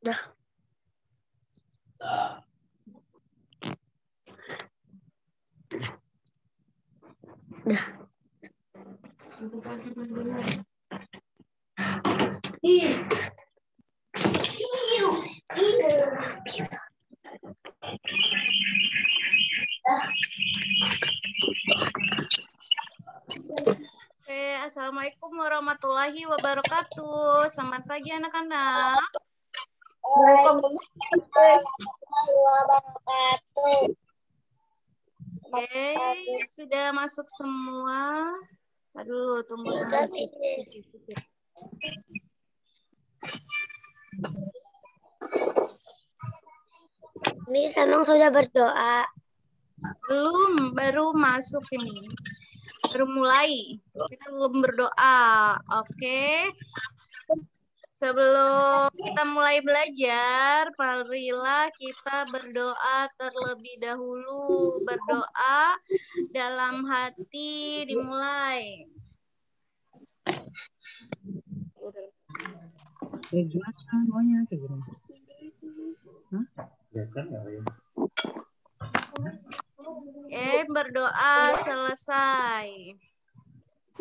Dah. Dah. Oke, assalamualaikum warahmatullahi wabarakatuh. Selamat pagi anak-anak. Oke, sudah masuk semua. Tadi dulu, tunggu dulu. Ini Sanung sudah berdoa. Belum, baru masuk ini. Baru mulai. Kita belum berdoa. Oke. Sebelum kita mulai belajar, marilah kita berdoa terlebih dahulu. Berdoa dalam hati dimulai. Gimana maunya kayak gini? Oke, berdoa selesai.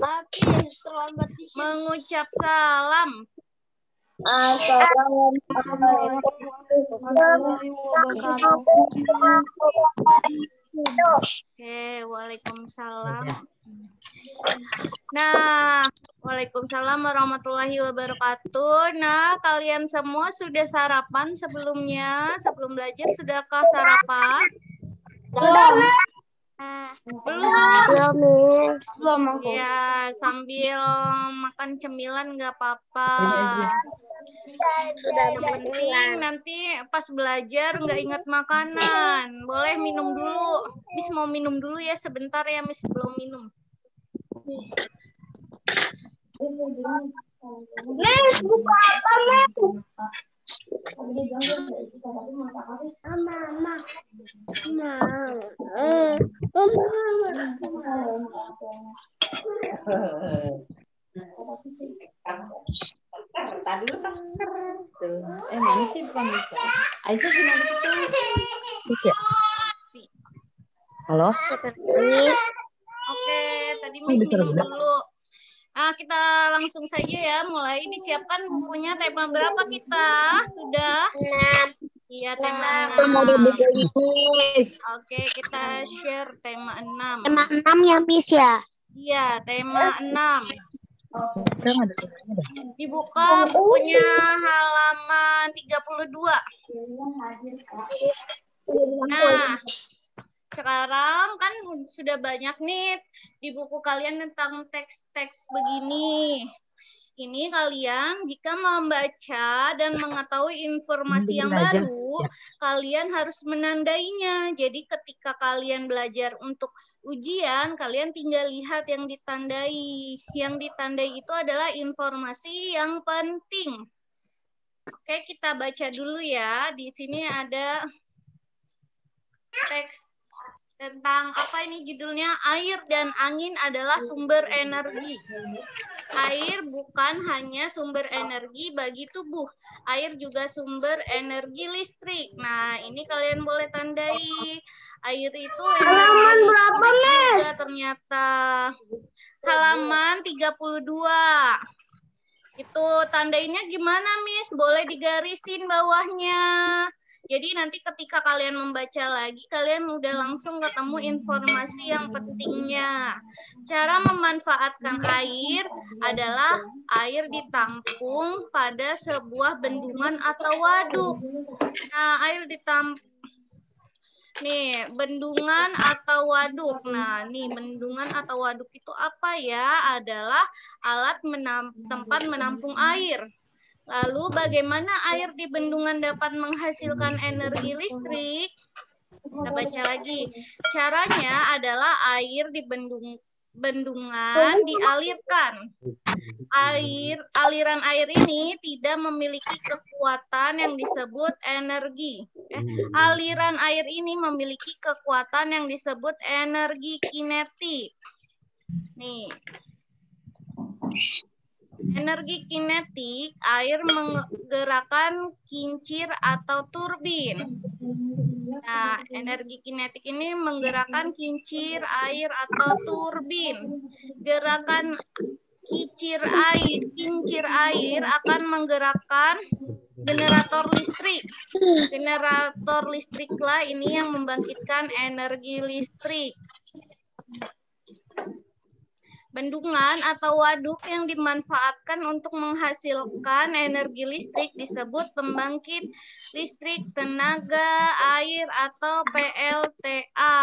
Maafin, terlambat dikit. Mengucap salam. Oke, waalaikumsalam. Nah, waalaikumsalam warahmatullahi wabarakatuh. Nah, kalian semua sudah sarapan sebelumnya? Sebelum belajar, sudahkah sarapan? Belum. Ya, sambil makan cemilan nggak apa-apa. Yang penting nanti pas belajar nggak ingat makanan. Boleh minum dulu. Miss mau minum dulu ya sebentar ya, Miss belum minum. Nes, buka apa, Nes? Mana sih bukan bisa? Aisyah gimana sih? Halo? Oke, tadi Miss minum dulu. Nah, kita langsung saja ya, mulai disiapkan bukunya. Tema berapa kita? Sudah? Iya, tema 6. Oke, kita share tema 6. Tema 6 ya, Miss ya? Iya, tema 6. Dibuka bukunya halaman 32. Nah, sekarang kan sudah banyak nih di buku kalian tentang teks-teks begini. Ini kalian jika membaca dan mengetahui informasi yang baru, kalian harus menandainya. Jadi ketika kalian belajar untuk ujian, kalian tinggal lihat yang ditandai. Yang ditandai itu adalah informasi yang penting. Oke, kita baca dulu ya. Di sini ada teks tentang apa ini judulnya, air dan angin adalah sumber energi. Air bukan hanya sumber energi bagi tubuh, air juga sumber energi listrik. Nah, ini kalian boleh tandai. Air itu energi listrik juga ternyata. Halaman 32. Itu tandainya gimana, Miss? Boleh digarisin bawahnya. Jadi nanti ketika kalian membaca lagi, kalian udah langsung ketemu informasi yang pentingnya. Cara memanfaatkan air adalah air ditampung pada sebuah bendungan atau waduk. Nah, air ditampung. Nih, bendungan atau waduk. Nah, nih bendungan atau waduk itu apa ya? Adalah alat tempat menampung air. Lalu bagaimana air di bendungan dapat menghasilkan energi listrik? Kita baca lagi. Caranya adalah air di bendungan dialirkan. Aliran air ini tidak memiliki kekuatan yang disebut energi. Aliran air ini memiliki kekuatan yang disebut energi kinetik. Nih. Energi kinetik, air menggerakkan kincir atau turbin. Nah, energi kinetik ini menggerakkan kincir air atau turbin. Gerakan kincir air akan menggerakkan generator listrik. Generator listriklah ini yang membangkitkan energi listrik. Bendungan atau waduk yang dimanfaatkan untuk menghasilkan energi listrik disebut pembangkit listrik tenaga air atau PLTA.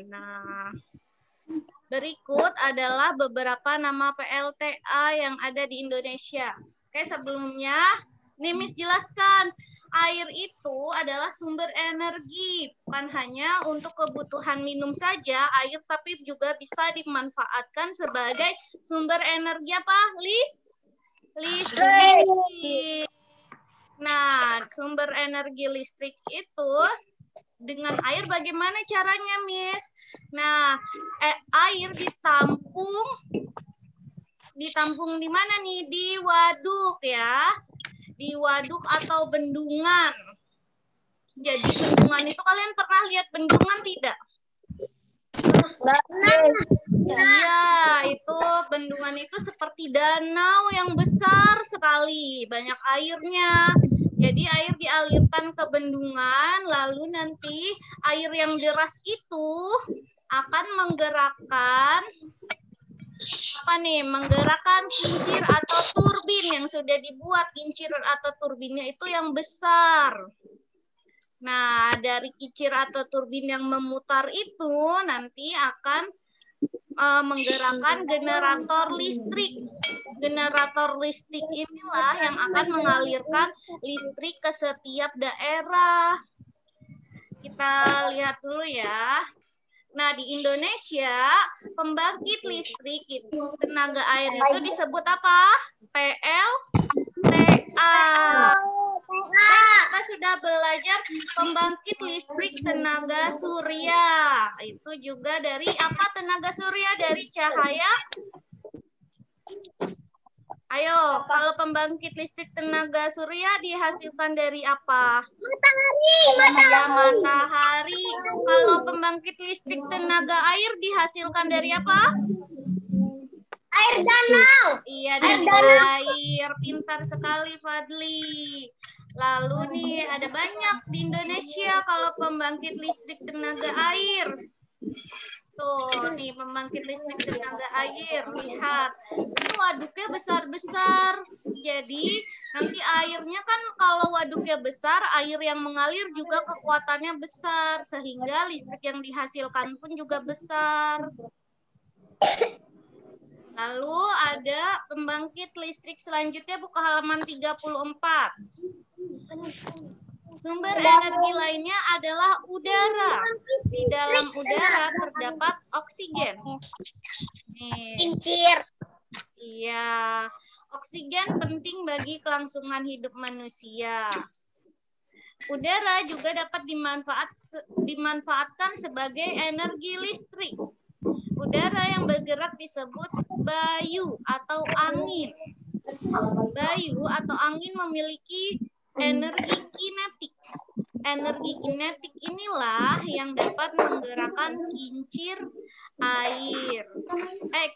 Nah, berikut adalah beberapa nama PLTA yang ada di Indonesia. Oke, sebelumnya Miss jelaskan. Air itu adalah sumber energi, bukan hanya untuk kebutuhan minum saja air, tapi juga bisa dimanfaatkan sebagai sumber energi apa? Listrik. Nah, sumber energi listrik itu dengan air bagaimana caranya, Miss? Nah, air ditampung di mana nih? Di waduk ya. Di waduk atau bendungan. Jadi bendungan itu kalian pernah lihat bendungan tidak? Iya, itu bendungan itu seperti danau yang besar sekali, banyak airnya. Jadi air dialirkan ke bendungan, lalu nanti air yang deras itu akan menggerakkan menggerakkan kincir atau turbin yang sudah dibuat. Kincir atau turbinnya itu yang besar. Nah, dari kincir atau turbin yang memutar itu nanti akan menggerakkan generator listrik. Generator listrik inilah yang akan mengalirkan listrik ke setiap daerah. Kita lihat dulu ya. Nah, di Indonesia, pembangkit listrik itu tenaga air itu disebut apa? PLTA. Kita sudah belajar pembangkit listrik tenaga surya. Itu juga dari apa tenaga surya? Dari cahaya. Ayo, kalau pembangkit listrik tenaga surya dihasilkan dari apa? Matahari. Kalau pembangkit listrik tenaga air dihasilkan dari apa? Air danau. Iya, dari air. Pintar sekali, Fadli. Lalu nih, ada banyak di Indonesia kalau pembangkit listrik tenaga air. Tuh, nih pembangkit listrik tenaga air. Lihat, ini waduknya besar-besar. Jadi, nanti airnya kan kalau waduknya besar, air yang mengalir juga kekuatannya besar. Sehingga listrik yang dihasilkan pun juga besar. Lalu ada pembangkit listrik selanjutnya, buka halaman 34. Sumber energi lainnya adalah udara. Di dalam udara terdapat oksigen. Kincir. Iya, oksigen penting bagi kelangsungan hidup manusia. Udara juga dapat dimanfaatkan sebagai energi listrik. Udara yang bergerak disebut bayu atau angin. Bayu atau angin memiliki energi kinetik. Energi kinetik inilah yang dapat menggerakkan kincir air.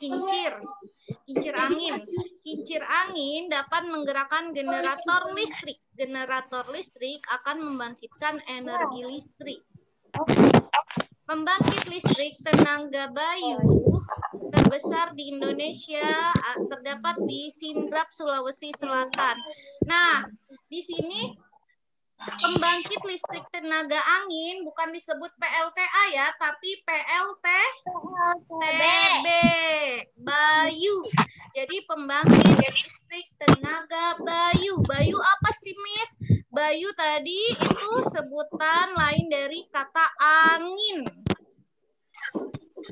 Kincir angin. Kincir angin dapat menggerakkan generator listrik. Generator listrik akan membangkitkan energi listrik. Pembangkit listrik tenaga bayu terbesar di Indonesia terdapat di Sindrap, Sulawesi Selatan. Nah, di sini pembangkit listrik tenaga angin bukan disebut PLTA ya, tapi PLTTB. Bayu. Jadi pembangkit listrik tenaga Bayu. Bayu apa sih, Miss? Bayu tadi itu sebutan lain dari kata angin.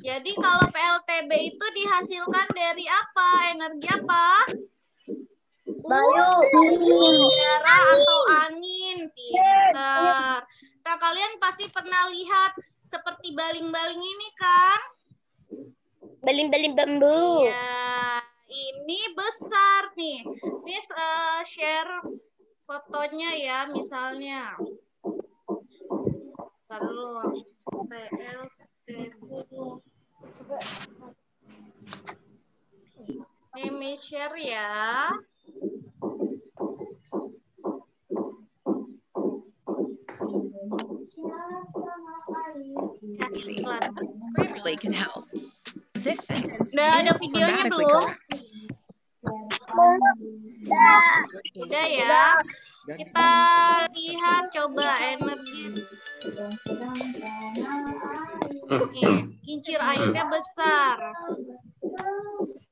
Jadi kalau PLTB itu dihasilkan dari apa? Energi apa? Udara atau angin. Pintar. Nah, kalian pasti pernah lihat seperti baling-baling ini kan? Baling-baling bambu. Ya, ini besar nih. Miss share fotonya ya, misalnya. Perlu PLTB. Coba. Ini Miss share ya. Grammarly can help. This sentence Udah ada is videonya grammatically belum? correct. Udah ya. Kita lihat coba energi. Nih, kincir airnya besar.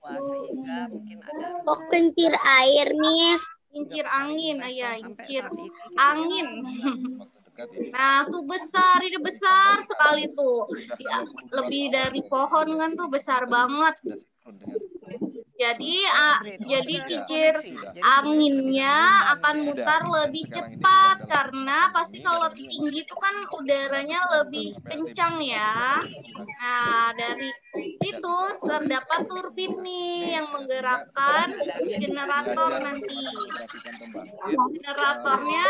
Sehingga mungkin ada Oh, kincir air, Miss. Kincir angin, ayah, kincir angin. Nah, tuh besar, ini besar sekali tuh. Ya, lebih dari pohon kan tuh besar banget. Jadi kincir anginnya akan mutar lebih cepat karena pasti kalau tinggi itu kan udaranya lebih kencang ya. Nah, dari situ terdapat turbin nih yang menggerakkan generator nanti. Generatornya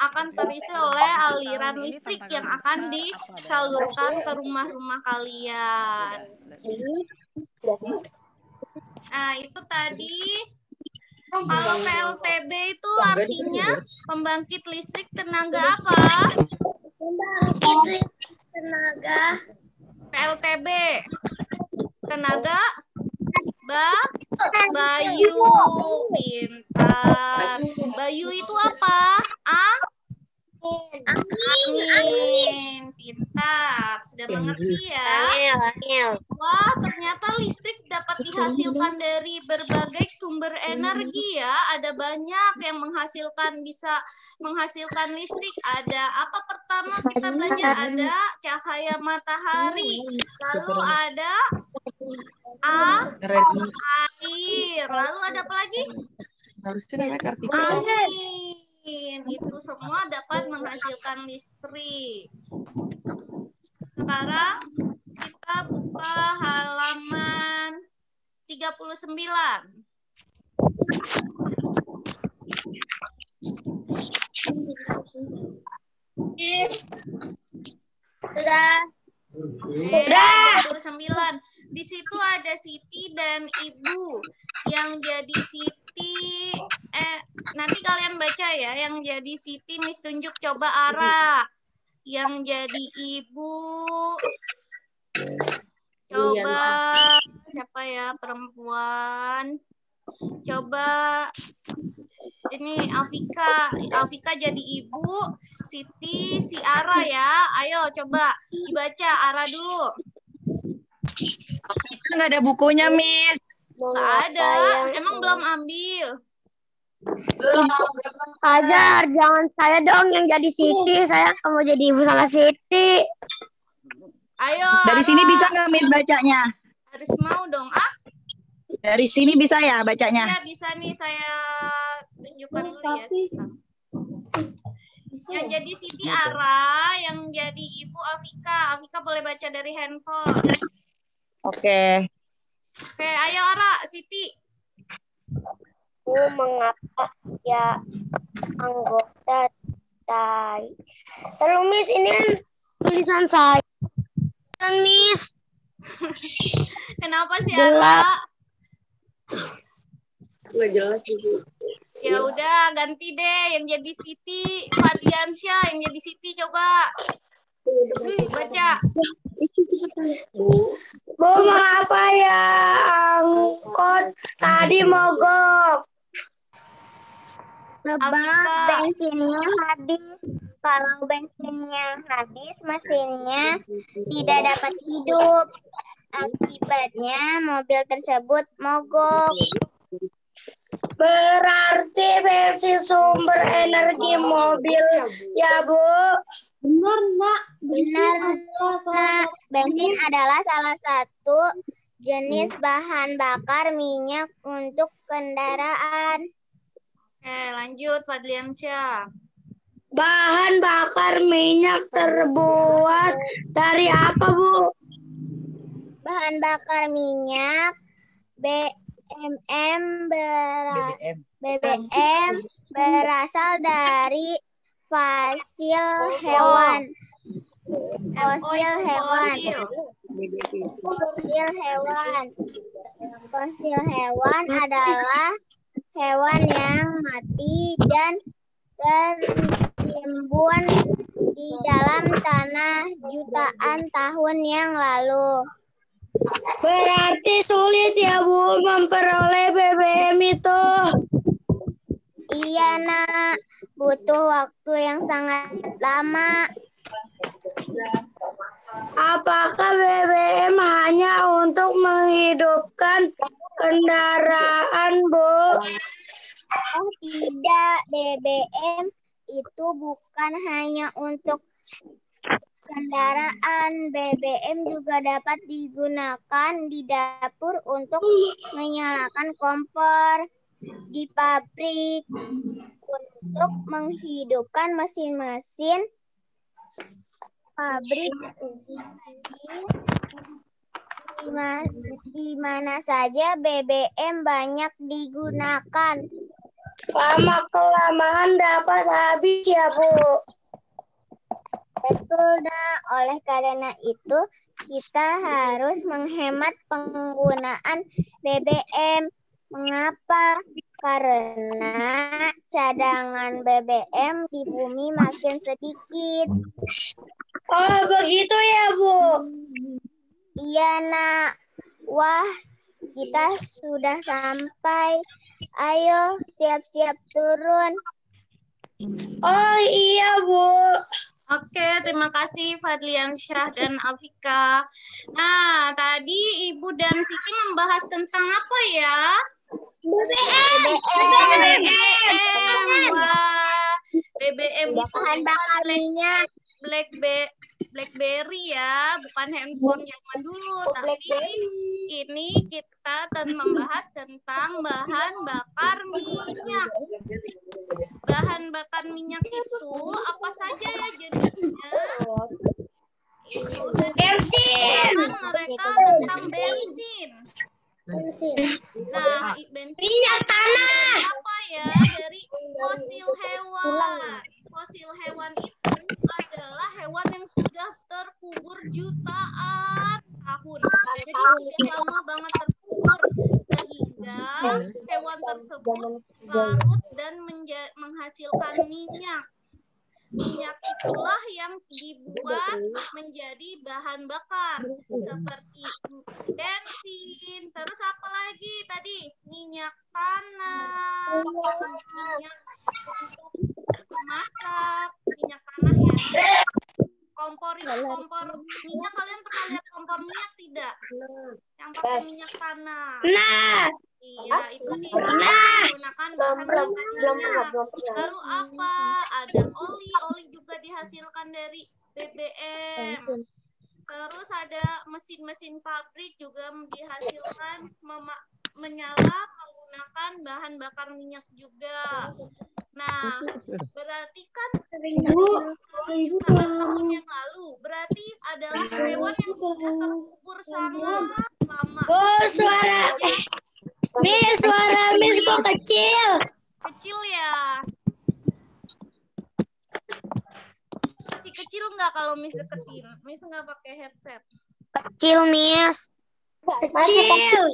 akan terisi oleh aliran listrik yang akan disalurkan ke rumah-rumah kalian. Nah, itu tadi kalau PLTB itu artinya pembangkit listrik tenaga apa? Pembangkit listrik tenaga PLTB. Tenaga Bayu. Pintar. Bayu itu apa? Angin. Pintar. Sudah mengerti ya? Wah, ternyata listrik dapat dihasilkan dari berbagai sumber energi ya. Ada banyak yang bisa menghasilkan listrik. Ada apa pertama kita belajar? Ada cahaya matahari. Lalu ada air. Lalu ada apa lagi? Angin. Itu semua dapat menghasilkan listrik. Sekarang kita buka halaman 39. Sudah. 39. Di situ ada Siti dan Ibu. Yang jadi Siti, nanti kalian baca ya. Yang jadi Siti, Miss tunjuk coba arah. Yang jadi Ibu, coba siapa ya perempuan? Coba ini Alfika jadi ibu, Siti si Ara ya. Ayo coba dibaca Ara dulu. Nggak ada bukunya, Miss. Nggak ada. Emang belum ambil? Ajar, jangan saya dong yang jadi Siti. Saya mau jadi ibu sama Siti. Ayo. Dari sini bisa nggak, Miss, bacanya? Harus mau dong, Dari sini bisa ya bacanya? Ya bisa nih, saya tunjukkan dulu ya. Yang jadi Siti Ara, yang jadi Ibu Alfika. Alfika boleh baca dari handphone. Oke. Oke, ayo Ara, Siti. Mengapa ya anggota TAI? Lalu Miss, ini kan tulisan saya. Kan Miss? Kenapa sih Ara? nggak jelas sih. Ya udah ganti deh yang jadi Siti, Fadliansyah yang jadi Siti coba. Baca. Bu, mengapa ya angkot tadi mogok? Afika. bensinnya habis. Kalau bensinnya habis, mesinnya tidak dapat hidup. Akibatnya mobil tersebut mogok. Berarti bensin sumber energi mobil ya, Bu? Benar, Nak. Benar, Nak. Bensin adalah salah satu jenis bahan bakar minyak untuk kendaraan. Lanjut Fadliansyah. Bahan bakar minyak terbuat dari apa, Bu? Bahan bakar minyak BBM berasal dari fosil hewan. Fosil hewan adalah hewan yang mati dan tertimbun di dalam tanah jutaan tahun yang lalu. Berarti sulit ya, Bu, memperoleh BBM itu. Iya, Nak. Butuh waktu yang sangat lama. Apakah BBM hanya untuk menghidupkan kendaraan, Bu? Oh, tidak. BBM itu bukan hanya untuk kendaraan. BBM juga dapat digunakan di dapur untuk menyalakan kompor, di pabrik untuk menghidupkan mesin-mesin pabrik, di mana saja BBM banyak digunakan. Lama-kelamaan dapat habis ya, Bu. Betul, Nak. Oleh karena itu, kita harus menghemat penggunaan BBM. Mengapa? Karena cadangan BBM di bumi makin sedikit. Oh, begitu ya, Bu? Iya, Nak. Wah, kita sudah sampai. Ayo, siap-siap turun. Oh, iya, Bu. Oke, terima kasih Fadliansyah dan Afika. Nah, tadi Ibu dan Siti membahas tentang apa ya? BBM. Wah, BBM itu Bahan bakar minyak. BlackBerry ya, bukan handphone zaman dulu. Tapi ini kita membahas tentang bahan bakar minyak. Bahan bakar minyak itu apa saja ya jenisnya? Itu Bensin. mereka tentang bensin. Nah, bensin Minyak tanah. apa ya? Dari fosil hewan. Fosil hewan itu adalah hewan yang sudah terkubur jutaan tahun. Jadi sudah lama banget terkubur sehingga hewan tersebut larut dan menghasilkan minyak. Minyak itulah yang dibuat menjadi bahan bakar seperti bensin. Terus apa lagi tadi? Minyak tanah, minyak untuk memasak, minyak tanah ya. Kompor minyak, kalian pernah lihat kompor minyak tidak? Yang pakai minyak tanah. Nah. Iya, itu digunakan bahan bakar minyak. Lalu apa? Ada oli juga dihasilkan dari BBM. Terus ada mesin-mesin pabrik juga dihasilkan menyala menggunakan bahan bakar minyak juga. Nah, berarti kan jutaan tahun yang lalu, berarti adalah hewan yang sudah terkubur sangat lama. Oh, suara Miss kok kecil? Kecil ya? Masih kecil nggak kalau Miss deketin? Miss nggak pakai headset. Kecil, Miss. Kecil.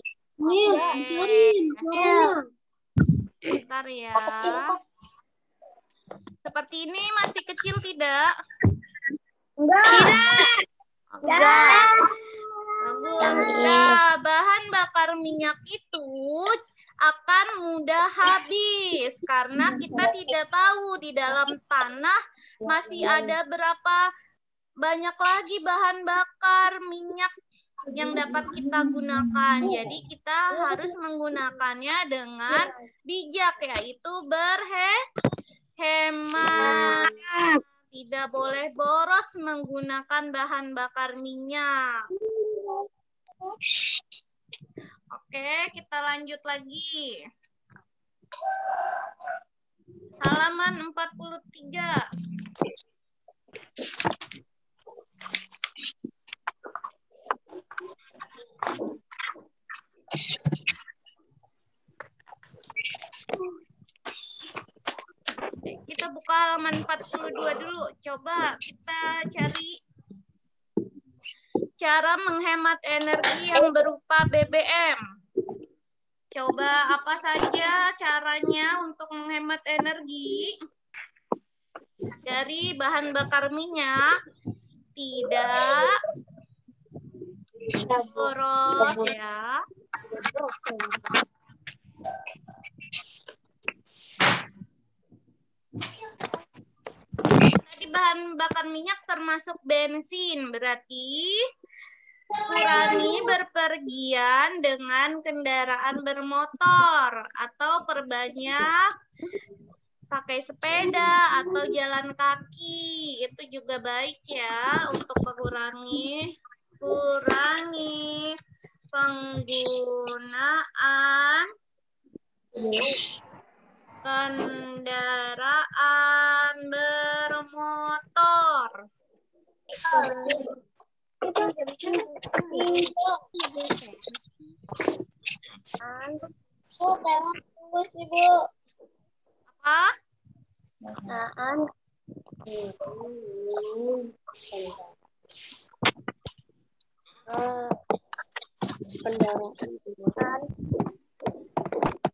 Bentar ya. Seperti ini masih kecil tidak? Tidak. Bagus. Nah, bahan bakar minyak itu akan mudah habis karena kita tidak tahu di dalam tanah masih ada berapa banyak lagi bahan bakar minyak yang dapat kita gunakan. Jadi kita harus menggunakannya dengan bijak, yaitu berhemat. Tidak boleh boros menggunakan bahan bakar minyak. Oke, kita lanjut lagi. Halaman 43. Kita buka halaman 42 dulu. Coba kita cari cara menghemat energi yang berupa BBM. Coba apa saja caranya untuk menghemat energi dari bahan bakar minyak? Tidak boros ya. Tadi bahan bakar minyak termasuk bensin, berarti kurangi berpergian dengan kendaraan bermotor atau perbanyak pakai sepeda atau jalan kaki. Itu juga baik ya untuk kurangi penggunaan kendaraan bermotor. Apa?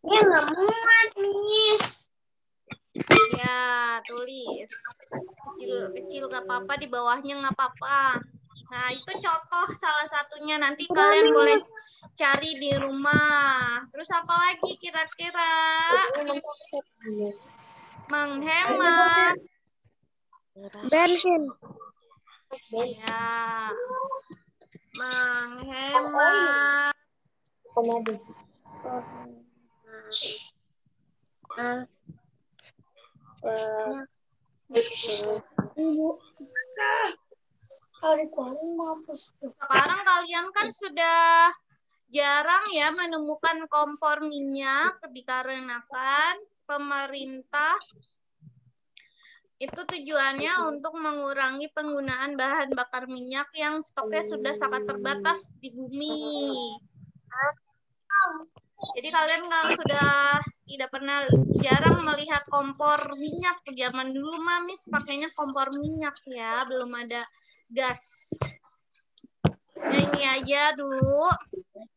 Nggak muat, Miss. Ya, tulis. Kecil gak apa-apa, di bawahnya nggak apa-apa. Nah, itu contoh salah satunya. Nanti kalian boleh cari di rumah. Terus apa lagi kira-kira? Menghemat Bensin. ya. Menghemat sekarang kalian kan sudah jarang ya menemukan kompor minyak dikarenakan pemerintah itu tujuannya untuk mengurangi penggunaan bahan bakar minyak yang stoknya sudah sangat terbatas di bumi. Jadi kalian kalau sudah tidak pernah jarang melihat kompor minyak. Zaman dulu Mamis pakainya kompor minyak ya, belum ada gas. Nah, ini aja dulu.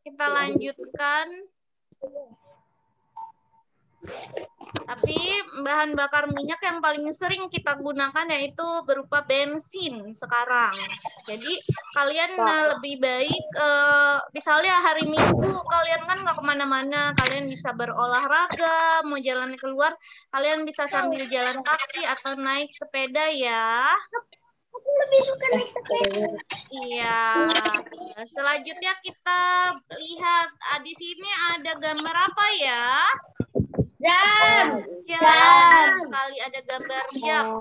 Kita lanjutkan. Tapi bahan bakar minyak yang paling sering kita gunakan yaitu berupa bensin sekarang. Jadi kalian lebih baik, misalnya hari Minggu kalian kan nggak kemana-mana, kalian bisa berolahraga, mau jalan keluar, kalian bisa sambil jalan kaki atau naik sepeda ya. Aku lebih suka naik sepeda. Iya. Selanjutnya kita lihat di sini ada gambar apa ya? Jam. Sekali ada gambar jam.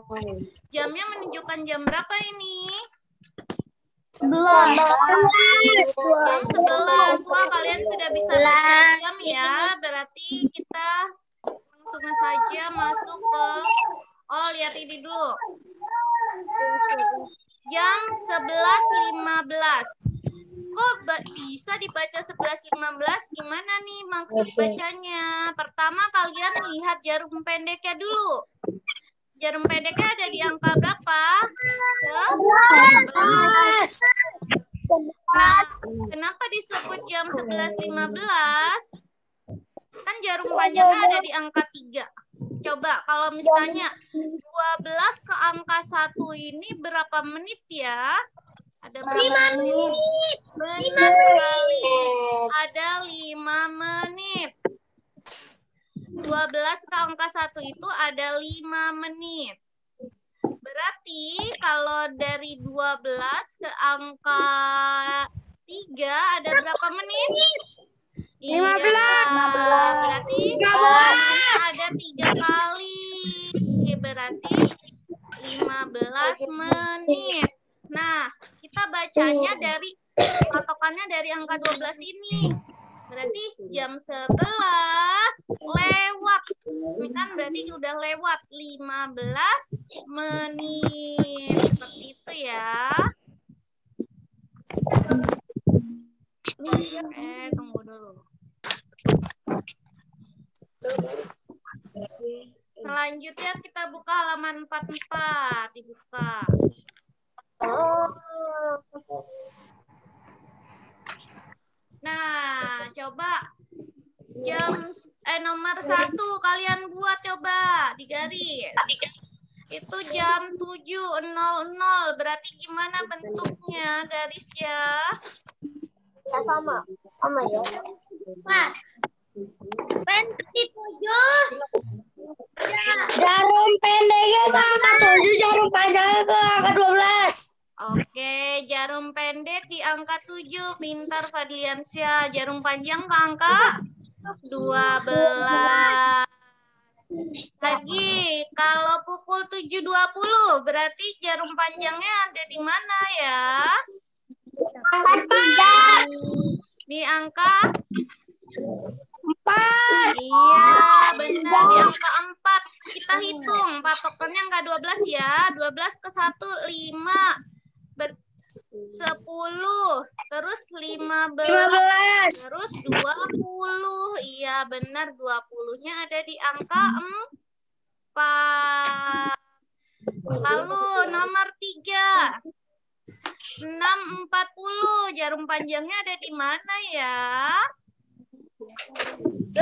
Jamnya menunjukkan jam berapa ini? 11. Jam 11. Wah, kalian sudah bisa baca jam ya. Berarti kita langsung saja masuk ke lihat ini dulu. Jam 11.15. Kok bisa dibaca 11.15? Gimana nih maksud bacanya? Pertama kalian lihat jarum pendeknya dulu. Jarum pendeknya ada di angka berapa? 11. Nah, kenapa disebut jam 11.15? Kan jarum panjangnya ada di angka 3. Coba kalau misalnya 12 ke angka 1 ini berapa menit ya? Ada berapa menit? Benar sekali. Ada 5 menit. 12 ke angka 1 itu ada 5 menit. Berarti kalau dari 12 ke angka 3 ada berapa menit? 15. Berarti ada 3 kali. Berarti 15 menit. Nah, kita bacanya dari patokannya dari angka 12 ini. Berarti jam 11 lewat. Ini kan berarti udah lewat 15 menit. Seperti itu ya. Tunggu dulu. Selanjutnya kita buka halaman 44. Dibuka. Nah, coba nomor 1 kalian buat coba di garis. Itu jam 7.00. Berarti gimana bentuknya garisnya? Ya sama ya. Mas. Seperti 7. Jarum pendeknya ke angka 7, jarum panjangnya ke angka 12. Oke, jarum pendek di angka 7. Pintar Fadliansyah. Jarum panjang ke angka 12. Lagi, kalau pukul 7.20 berarti jarum panjangnya ada di mana ya? Angka 3. Di angka 4. Iya, benar di angka 4. Kita hitung patokannya angka 12 ya. 12 ke 1 5. 10. Terus 15. Terus 20. Iya, benar 20-nya ada di angka 4. Lalu nomor 3. 6.40. Jarum panjangnya ada di mana ya? 8.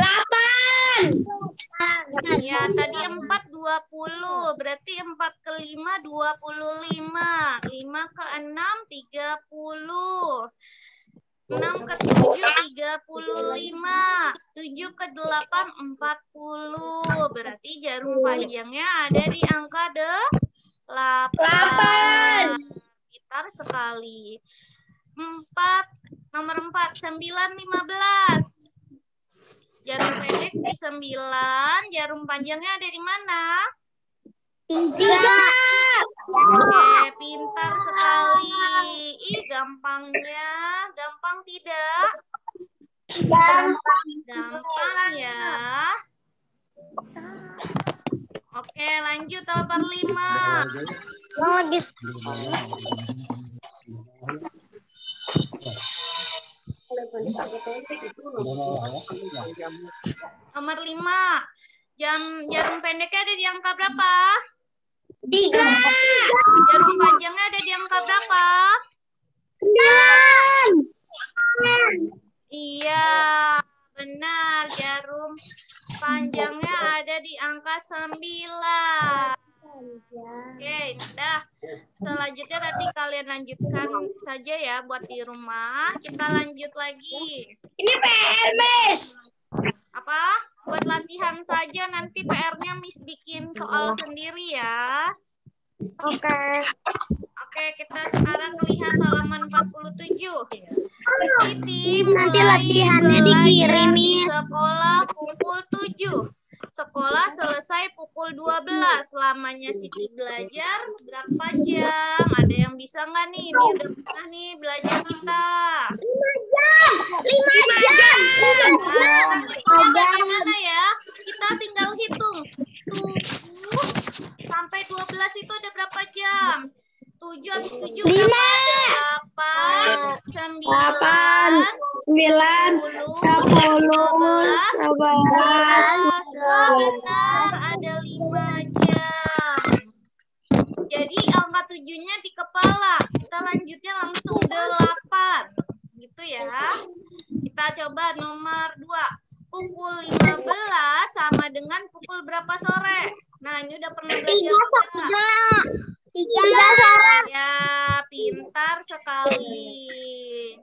Iya, tadi 4.20. Berarti 4 ke 5 25. 5 ke 6 30. 6 ke 7 35. 7 ke 8 40. Berarti jarum panjangnya ada di angka 8. Pintar sekali. Nomor 4 9.15. Jarum pendek di 9, jarum panjangnya ada di mana? 3. Oke, pintar sekali. Ih, gampangnya. Gampang tidak? Gampang ya. Oke, lanjut nomor 5. Nomor 5. Jarum pendeknya ada di angka berapa? 3. Jarum panjangnya ada di angka berapa? 9. Iya, benar. Jarum panjangnya ada di angka 9. Oke, udah. Selanjutnya nanti kalian lanjutkan saja ya buat di rumah. Kita lanjut lagi. Ini PR, Miss. Apa? Buat latihan saja, nanti PR-nya Miss bikin soal sendiri ya. Oke. Oke, kita sekarang lihat halaman 47. Siti Nanti mulai latihannya belajar di dikirimin. sekolah pukul 7. Sekolah selesai pukul 12. Lamanya Siti belajar berapa jam? Ada yang bisa nggak nih? Ini udah pernah nih belajar kita. 5 jam. Nah, hitungnya bagaimana ya? Kita tinggal hitung. 7 sampai 12 itu ada berapa jam? 7 habis 7 berapa? 8, 9, 10, 11. Benar, ada 5 jam. Jadi angka 7-nya di kepala. Kita lanjutnya langsung 8. Gitu ya. Kita coba nomor 2. Pukul 15 sama dengan pukul berapa sore? Nah, ini udah pernah belajar juga. 3 sore. Ya, pintar sekali.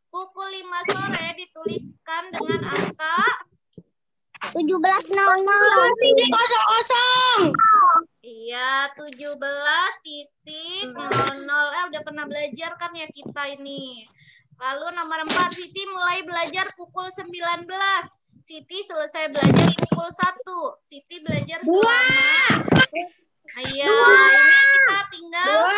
Pukul 5 sore dituliskan dengan angka 17.00. Iya, 17.00. Udah pernah belajar kan ya kita ini. Lalu nomor 4, Siti mulai belajar pukul 19. Siti selesai belajar pukul 1. Siti belajar selama... Iya, ini kita tinggal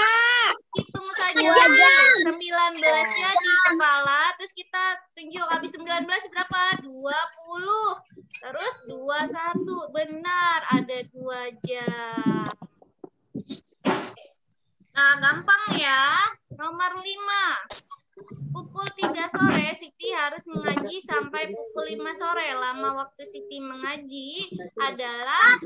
hitung saja lagi. 19-nya di kepala, terus kita tunjuk habis 19 berapa? 20. Terus 21. Benar, ada 2 jam. Nah, gampang ya. Nomor 5. Pukul 3 sore, Siti harus mengaji sampai pukul 5 sore. Lama waktu Siti mengaji adalah...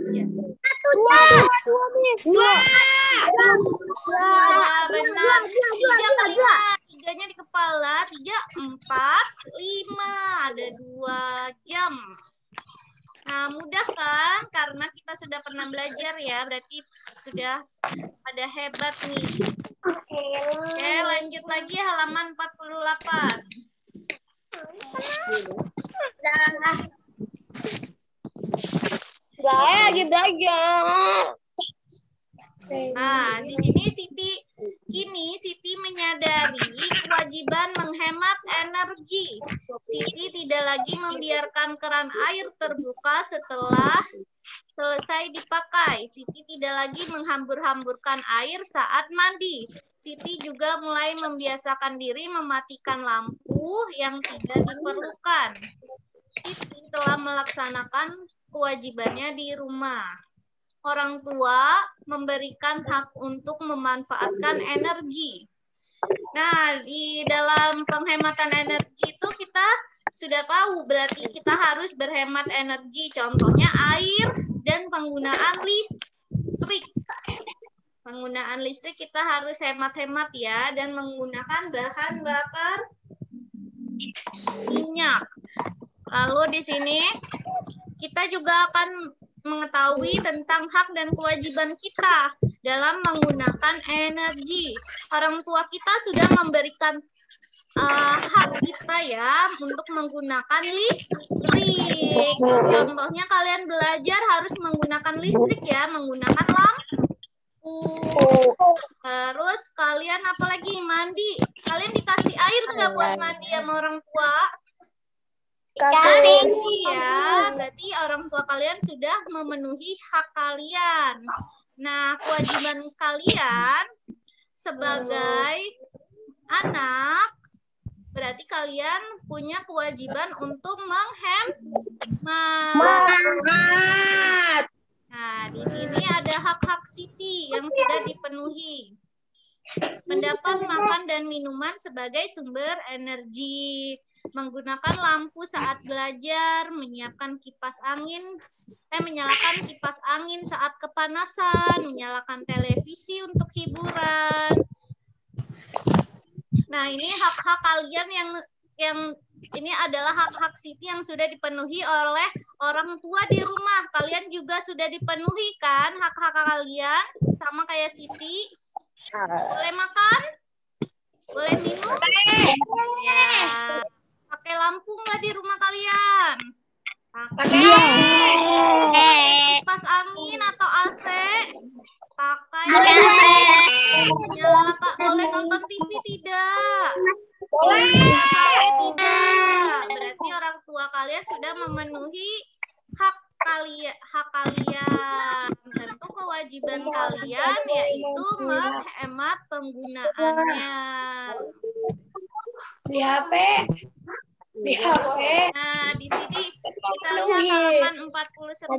Benar. 3 kali 5. 3-nya di kepala. 3, 4, 5. Ada 2 jam. Nah, mudah kan? Karena kita sudah pernah belajar ya. Berarti sudah pada hebat nih. Oke, lanjut lagi halaman 48. Saya lagi belajar. Nah, di sini Siti menyadari kewajiban menghemat energi. Siti tidak lagi membiarkan keran air terbuka setelah selesai dipakai. Siti tidak lagi menghambur-hamburkan air saat mandi. Siti juga mulai membiasakan diri mematikan lampu yang tidak diperlukan. Siti telah melaksanakan kewajibannya di rumah. Orang tua memberikan hak untuk memanfaatkan energi. Nah, di dalam penghematan energi itu kita sudah tahu, berarti kita harus berhemat energi. Contohnya air dan penggunaan listrik. Penggunaan listrik kita harus hemat-hemat ya, dan menggunakan bahan bakar minyak. Lalu di sini kita juga akan mengetahui tentang hak dan kewajiban kita dalam menggunakan energi. Orang tua kita sudah memberikan hak kita ya untuk menggunakan listrik. Contohnya kalian belajar harus menggunakan listrik ya, menggunakan lampu. Terus kalian apalagi mandi. Kalian dikasih air nggak buat mandi sama orang tua? Kasih ya, berarti orang tua kalian sudah memenuhi hak kalian. Nah, kewajiban kalian sebagai anak, berarti kalian punya kewajiban untuk menghemat. Nah, di sini ada hak-hak Siti yang sudah dipenuhi. Mendapat makan dan minuman sebagai sumber energi. Menggunakan lampu saat belajar, menyalakan kipas angin saat kepanasan, menyalakan televisi untuk hiburan. Nah, ini hak-hak kalian yang ini adalah hak-hak Siti yang sudah dipenuhi oleh orang tua di rumah. Kalian juga sudah dipenuhi kan hak-hak kalian sama kayak Siti? Boleh makan? Boleh minum? Ya. Pakai lampu nggak di rumah kalian? Pakai. Kipas angin atau AC? Pakai. Nyala, Pak. Boleh nonton TV tidak? Tidak. Berarti orang tua kalian sudah memenuhi hak kalian. Tentu kewajiban kalian yaitu menghemat penggunaannya. Di HP. Nah, di sini kita lihat halaman 49.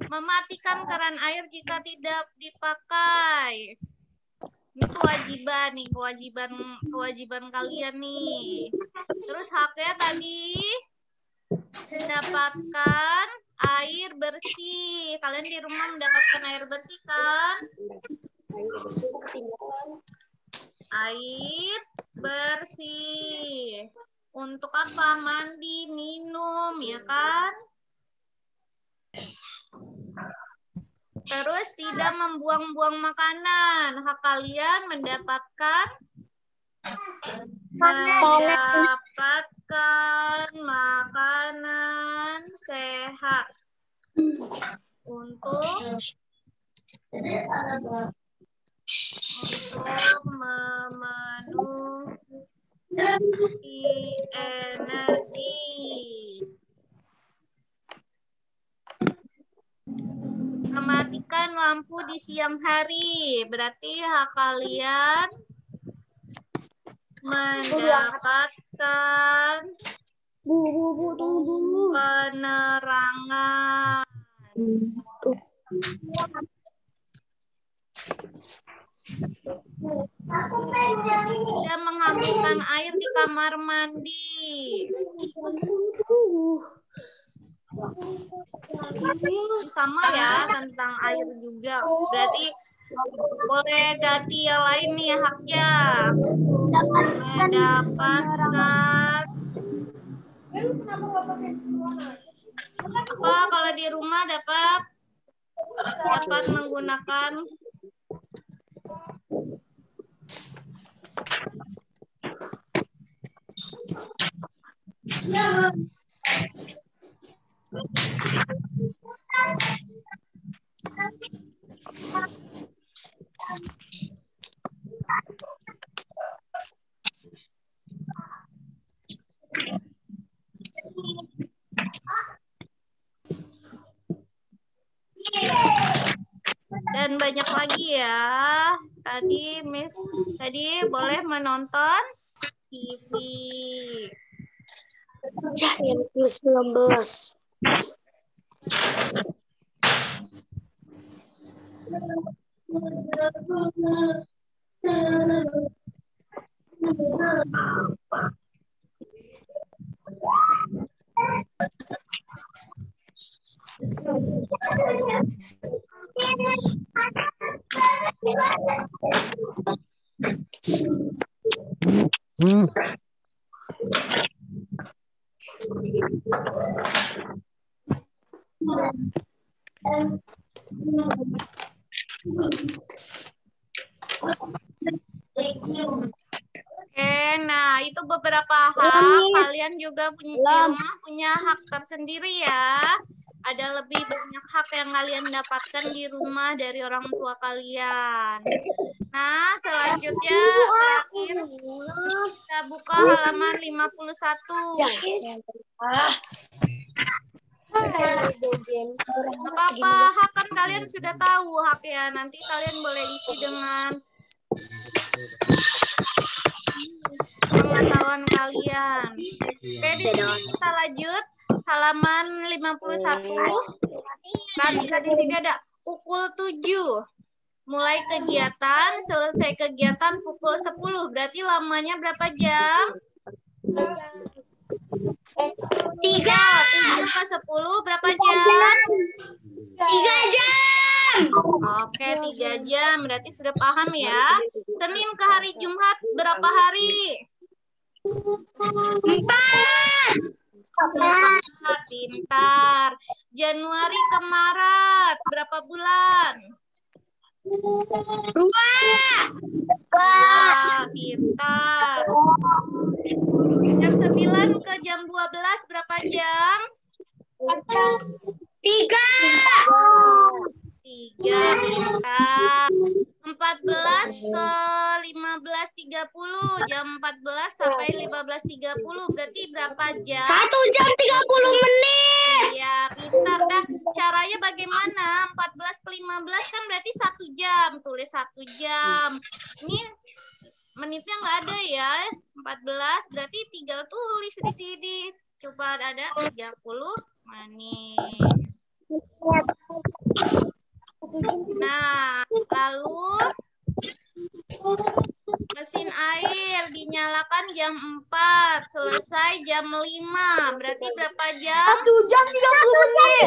Mematikan keran air jika tidak dipakai. Ini kewajiban kalian nih. Terus haknya tadi mendapatkan air bersih. Kalian di rumah mendapatkan air bersih kan? Air bersih. Untuk apa? Mandi, minum, ya kan? Terus tidak membuang-buang makanan. Hak kalian mendapatkan mematikan makanan sehat untuk memenuhi energi. Mematikan lampu di siang hari, berarti hak kalian mendapatkan penerangan. Tidak menghamburkan air di kamar mandi. Sama ya, tentang air juga. Berarti boleh ganti yang lain nih haknya. Mendapatkan apa kalau di rumah dapat menggunakan dan banyak lagi ya. Tadi boleh menonton TV. Ya, yang plus 19. Oke, nah itu beberapa hak. Kalian juga punya hak tersendiri ya. Ada lebih banyak hak yang kalian dapatkan di rumah dari orang tua kalian. Nah, selanjutnya terakhir kita buka halaman 51. Gak apa-apa, hak kan kalian sudah tahu hak ya. Nanti kalian boleh isi dengan pengetahuan kalian. Oke, di sini kita lanjut halaman 51. Perhatikan di sini ada pukul 7. Mulai kegiatan, selesai kegiatan pukul 10. Berarti lamanya berapa jam? 3. 7 ke 10 berapa jam? 3 jam. Oke, 3 jam. Berarti sudah paham ya. Senin ke hari Jumat berapa hari? 4. Pintar. Januari ke Maret berapa bulan? 2. Pintar. Jam 9 ke jam 12 berapa jam? 3. 3. Pintar. 14 ke 15.30. Jam 14 sampai 15.30 berarti berapa jam? 1 jam 30 menit. Iya, pintar dah. Caranya bagaimana? 14 ke 15 kan berarti 1 jam. Tulis 1 jam. Ini menitnya nggak ada ya. 14 berarti tinggal tulis di sini. Coba ada 30 menit. Nah, lalu mesin air dinyalakan jam 4, selesai jam 5. Berarti berapa jam? 1 jam 30 menit.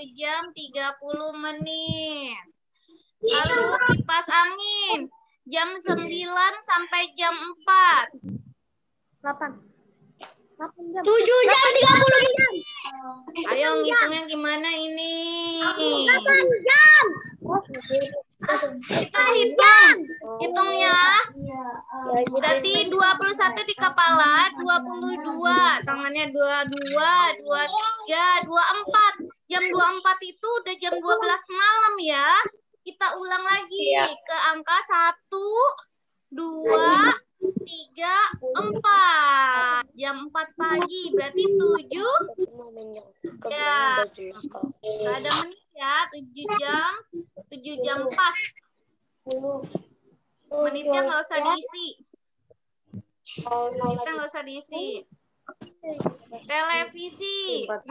1 jam 30 menit. Lalu kipas angin jam 9 sampai jam 4. 7 jam 30 menit. Ayo ngitungnya gimana ini? 8 jam. Kita hitung. Hitungnya Berarti 21 di kepala, 22. Tangannya 22, 23, 24. Jam 24 itu udah jam 12 malam ya. Kita ulang lagi ke angka 1, 2, 3, 4. Jam 4 pagi, berarti 7. Ya, nggak ada menit ya, 7 jam pas. Menitnya nggak usah diisi. Televisi 4